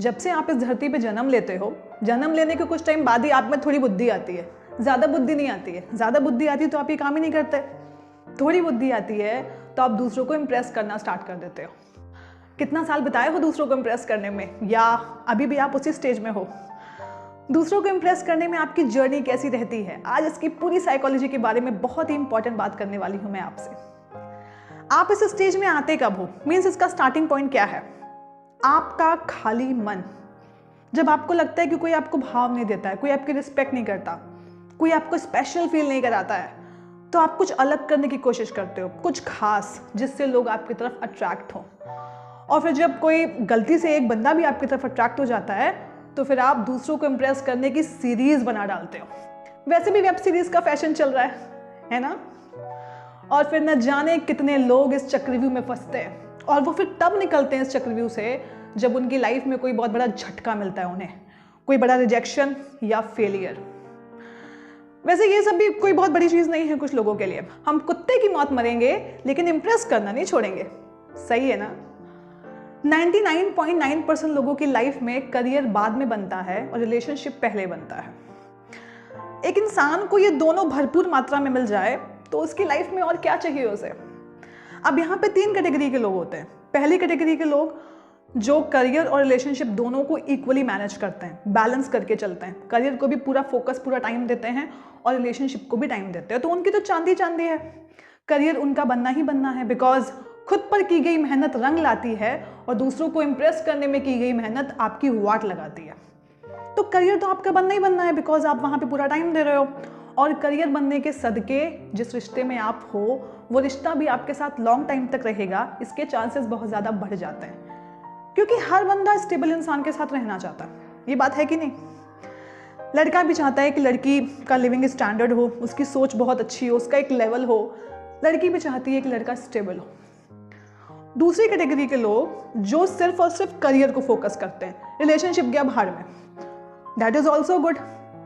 जब से आप इस धरती पे जन्म लेते हो, जन्म लेने के कुछ टाइम बाद ही आप में थोड़ी बुद्धि आती है। ज़्यादा बुद्धि नहीं आती है। ज़्यादा बुद्धि आती है तो आप ये काम ही नहीं करते। थोड़ी बुद्धि आती है तो आप दूसरों को इम्प्रेस करना स्टार्ट कर देते हो। कितना साल बिताए हो दूसरों को इम्प्रेस करने में, या अभी भी आप उसी स्टेज में हो? दूसरों को इम्प्रेस करने में आपकी जर्नी कैसी रहती है? आज इसकी पूरी साइकोलॉजी के बारे में बहुत ही इंपॉर्टेंट बात करने वाली हूँ मैं आपसे। आप इस स्टेज में आते कब हो? मीन्स इसका स्टार्टिंग पॉइंट क्या है? आपका खाली मन। जब आपको लगता है कि कोई आपको भाव नहीं देता है, कोई आपकी रिस्पेक्ट नहीं करता, कोई आपको स्पेशल फील नहीं कराता है, तो आप कुछ अलग करने की कोशिश करते हो, कुछ खास, जिससे लोग आपकी तरफ अट्रैक्ट हो। और फिर जब कोई गलती से एक बंदा भी आपकी तरफ अट्रैक्ट हो जाता है तो फिर आप दूसरों को इम्प्रेस करने की सीरीज बना डालते हो। वैसे भी वेब सीरीज का फैशन चल रहा है ना? और फिर न जाने कितने लोग इस चक्रव्यूह में फंसते हैं, और वो फिर तब निकलते हैं इस चक्रव्यूह से जब उनकी लाइफ में कोई बहुत बड़ा झटका मिलता है उन्हें, कोई बड़ा रिजेक्शन या फेलियर। वैसे ये सब भी कोई बहुत बड़ी चीज़ नहीं है कुछ लोगों के लिए। हम कुत्ते की मौत मरेंगे लेकिन इम्प्रेस करना नहीं छोड़ेंगे। सही है ना? 99.9% लोगों की लाइफ में करियर बाद में बनता है और रिलेशनशिप पहले बनता है। एक इंसान को ये दोनों भरपूर मात्रा में मिल जाए तो उसकी लाइफ में और क्या चाहिए उसे। अब यहाँ पे 3 कैटेगरी के लोग होते हैं। पहली कैटेगरी के लोग जो करियर और रिलेशनशिप दोनों को इक्वली मैनेज करते हैं, बैलेंस करके चलते हैं, करियर को भी पूरा फोकस, पूरा टाइम देते हैं और रिलेशनशिप को भी टाइम देते हैं, तो उनकी तो चांदी चांदी है। करियर उनका बनना ही बनना है, बिकॉज खुद पर की गई मेहनत रंग लाती है और दूसरों को इम्प्रेस करने में की गई मेहनत आपकी वाट लगाती है। तो करियर तो आपका बनना ही बनना है, बिकॉज आप वहाँ पे पूरा टाइम दे रहे हो। और करियर बनने के सदके जिस रिश्ते में आप हो वो रिश्ता भी आपके साथ लॉन्ग टाइम तक रहेगा, इसके चांसेस बहुत ज़्यादा बढ़ जाते हैं, क्योंकि हर बंदा स्टेबल इंसान के साथ रहना चाहता है। ये बात है कि नहीं? लड़का भी चाहता है कि लड़की का लिविंग स्टैंडर्ड हो, उसकी सोच बहुत अच्छी हो, उसका एक लेवल हो। लड़की भी चाहती है कि लड़का स्टेबल हो। दूसरी कैटेगरी के लोग जो सिर्फ और सिर्फ करियर को फोकस करते हैं, रिलेशनशिप गया भाड़ में, that is also good.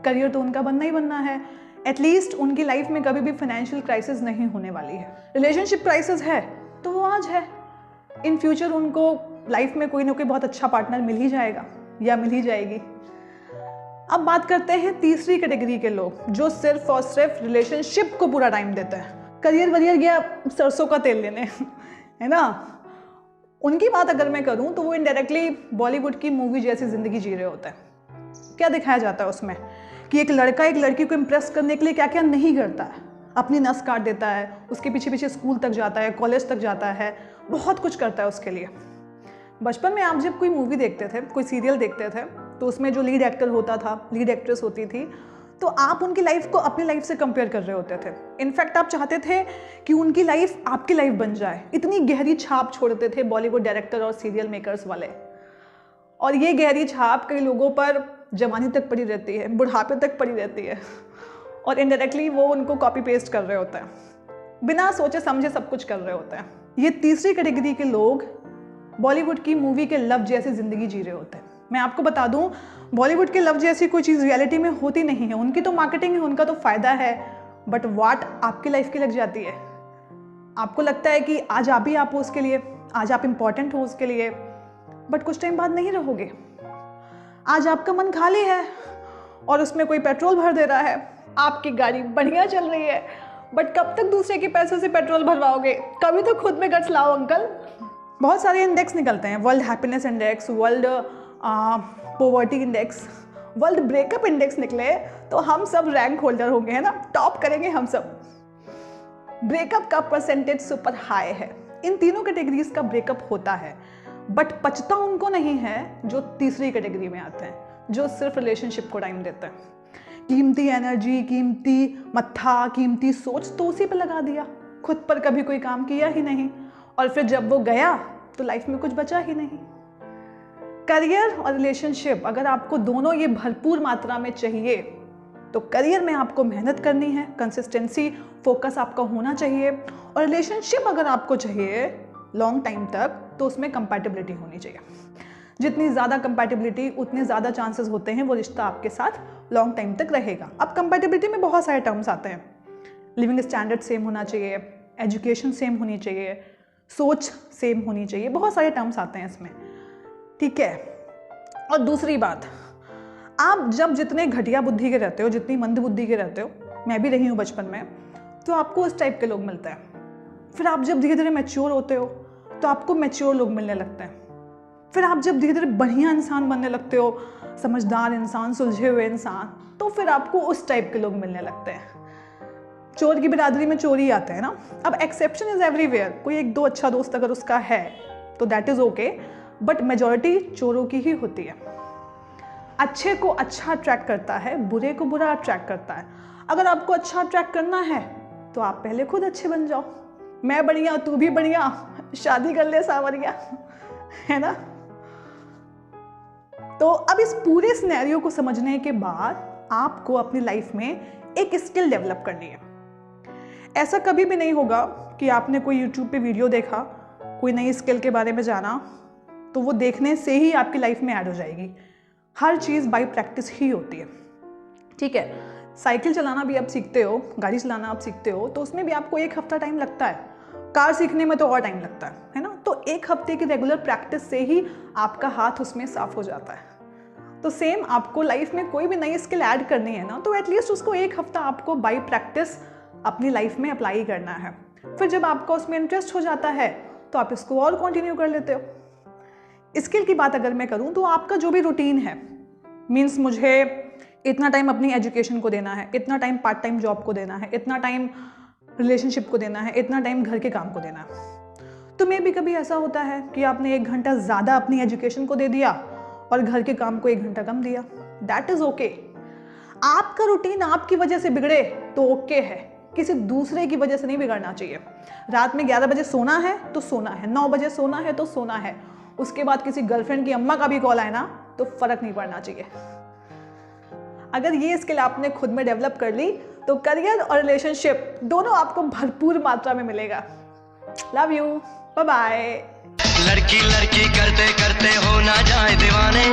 Career तो उनका बनना ही बनना है। एटलीस्ट उनकी लाइफ में कभी भी फाइनेंशियल क्राइसिस नहीं होने वाली है। रिलेशनशिप क्राइसिस है तो वो आज है, इन फ्यूचर उनको लाइफ में कोई ना कोई बहुत अच्छा पार्टनर मिल ही जाएगा या मिल ही जाएगी। अब बात करते हैं तीसरी कैटेगरी के लोग जो सिर्फ और सिर्फ रिलेशनशिप को पूरा टाइम देते हैं। करियर वरियर गया सरसों का तेल लेने, है ना? उनकी बात अगर मैं करूं तो वो इनडायरेक्टली बॉलीवुड की मूवी जैसी जिंदगी जी रहे होते हैं। क्या दिखाया जाता है उसमें कि एक लड़का एक लड़की को इम्प्रेस करने के लिए क्या क्या नहीं करता है। अपनी नस काट देता है, उसके पीछे पीछे स्कूल तक जाता है, कॉलेज तक जाता है, बहुत कुछ करता है उसके लिए। बचपन में आप जब कोई मूवी देखते थे, कोई सीरियल देखते थे, तो उसमें जो लीड एक्टर होता था, लीड एक्ट्रेस होती थी, तो आप उनकी लाइफ को अपनी लाइफ से कंपेयर कर रहे होते थे। इनफैक्ट आप चाहते थे कि उनकी लाइफ आपकी लाइफ बन जाए। इतनी गहरी छाप छोड़ते थे बॉलीवुड डायरेक्टर और सीरियल मेकर्स वाले। और ये गहरी छाप कई लोगों पर जवानी तक पड़ी रहती है, बुढ़ापे तक पड़ी रहती है, और इनडायरेक्टली वो उनको कॉपी पेस्ट कर रहे होते हैं, बिना सोचे समझे सब कुछ कर रहे होते हैं। ये तीसरी कैटेगरी के लोग बॉलीवुड की मूवी के लव जैसी जिंदगी जी रहे होते हैं। मैं आपको बता दूं, बॉलीवुड के लव जैसी कोई चीज़ रियलिटी में होती नहीं है। उनकी तो मार्केटिंग है, उनका तो फायदा है, बट वाट आपकी लाइफ की लग जाती है। आपको लगता है कि आज आप ही आप हो उसके लिए, आज आप इंपॉर्टेंट हो उसके लिए, बट कुछ टाइम बाद नहीं रहोगे। आज आपका मन खाली है और उसमें कोई पेट्रोल भर दे रहा है, आपकी गाड़ी बढ़िया चल रही है, बट कब तक दूसरे के पैसों से पेट्रोल भरवाओगे? कभी तो खुद में गट्स लाओ अंकल। बहुत सारे इंडेक्स निकलते हैं, world happiness index, world poverty index, world breakup index निकले तो हम सब रैंक होल्डर होंगे, है ना? टॉप करेंगे हम सब। ब्रेकअप का परसेंटेज सुपर हाई है। इन तीनों कैटेगरीज का ब्रेकअप होता है, बट पचता उनको नहीं है जो तीसरी कैटेगरी में आते हैं, जो सिर्फ रिलेशनशिप को टाइम देते हैं। कीमती एनर्जी, कीमती मत्था, कीमती सोच तो उसी पर लगा दिया, खुद पर कभी कोई काम किया ही नहीं, और फिर जब वो गया तो लाइफ में कुछ बचा ही नहीं। करियर और रिलेशनशिप अगर आपको दोनों ये भरपूर मात्रा में चाहिए तो करियर में आपको मेहनत करनी है, कंसिस्टेंसी, फोकस आपका होना चाहिए। और रिलेशनशिप अगर आपको चाहिए लॉन्ग टाइम तक तो उसमें कंपैटिबिलिटी होनी चाहिए। जितनी ज़्यादा कंपैटिबिलिटी उतने ज़्यादा चांसेस होते हैं वो रिश्ता आपके साथ लॉन्ग टाइम तक रहेगा। अब कंपैटिबिलिटी में बहुत सारे टर्म्स आते हैं। लिविंग स्टैंडर्ड सेम होना चाहिए, एजुकेशन सेम होनी चाहिए, सोच सेम होनी चाहिए, बहुत सारे टर्म्स आते हैं इसमें, ठीक है। और दूसरी बात, आप जब जितने घटिया बुद्धि के रहते हो, जितनी मंद बुद्धि के रहते हो, मैं भी रही हूँ बचपन में, तो आपको उस टाइप के लोग मिलते हैं। फिर आप जब धीरे धीरे मैच्योर होते हो तो आपको मैच्योर लोग मिलने लगते हैं। फिर आप जब धीरे धीरे बढ़िया इंसान बनने लगते हो, समझदार इंसान, सुलझे हुए इंसान, तो फिर आपको उस टाइप के लोग मिलने लगते हैं। चोर की बिरादरी में चोर ही आते हैं ना। अब एक्सेप्शन इज एवरीवेयर। कोई एक दो अच्छा दोस्त अगर उसका है तो that is okay, but majority चोरों की ही होती है। अच्छे को अच्छा अट्रैक्ट करता है, बुरे को बुरा अट्रैक्ट करता है। अगर आपको अच्छा अट्रैक्ट करना है तो आप पहले खुद अच्छे बन जाओ। मैं बढ़िया, तू भी बढ़िया, शादी कर ले सावरिया, है ना। तो अब इस पूरे सिनेरियो को समझने के बाद आपको अपनी लाइफ में एक स्किल डेवलप करनी है। ऐसा कभी भी नहीं होगा कि आपने कोई YouTube पे वीडियो देखा, कोई नई स्किल के बारे में जाना, तो वो देखने से ही आपकी लाइफ में ऐड हो जाएगी। हर चीज़ बाय प्रैक्टिस ही होती है, ठीक है। साइकिल चलाना भी आप सीखते हो, गाड़ी चलाना आप सीखते हो, तो उसमें भी आपको 1 हफ्ता टाइम लगता है। कार सीखने में तो और टाइम लगता है ना। तो 1 हफ्ते की रेगुलर प्रैक्टिस से ही आपका हाथ उसमें साफ हो जाता है। तो सेम आपको लाइफ में कोई भी नई स्किल ऐड करनी है ना, तो एटलीस्ट उसको 1 हफ्ता आपको बाय प्रैक्टिस अपनी लाइफ में अप्लाई करना है। फिर जब आपका उसमें इंटरेस्ट हो जाता है तो आप इसको और कंटिन्यू कर लेते हो। स्किल की बात अगर मैं करूं तो आपका जो भी रूटीन है, मीन्स मुझे इतना टाइम अपनी एजुकेशन को देना है, इतना टाइम पार्ट टाइम जॉब को देना है, इतना टाइम रिलेशनशिप को देना है, इतना टाइम घर के काम को देना है। तो मे भी कभी ऐसा होता है कि आपने 1 घंटा ज़्यादा अपनी एजुकेशन को दे दिया और घर के काम को 1 घंटा कम दिया। That is okay. आपका रूटीन आपकी वजह से बिगड़े तो ओके है, किसी दूसरे की वजह से नहीं बिगड़ना चाहिए। रात में 11 बजे सोना है तो सोना है, 9 बजे सोना है तो सोना है। उसके बाद किसी गर्लफ्रेंड की अम्मा का भी कॉल आए ना तो फर्क नहीं पड़ना चाहिए। अगर ये स्किल आपने खुद में डेवलप कर ली तो करियर और रिलेशनशिप दोनों आपको भरपूर मात्रा में मिलेगा। Love you, bye bye. लड़की लड़की करते करते हो ना जाए दीवाने।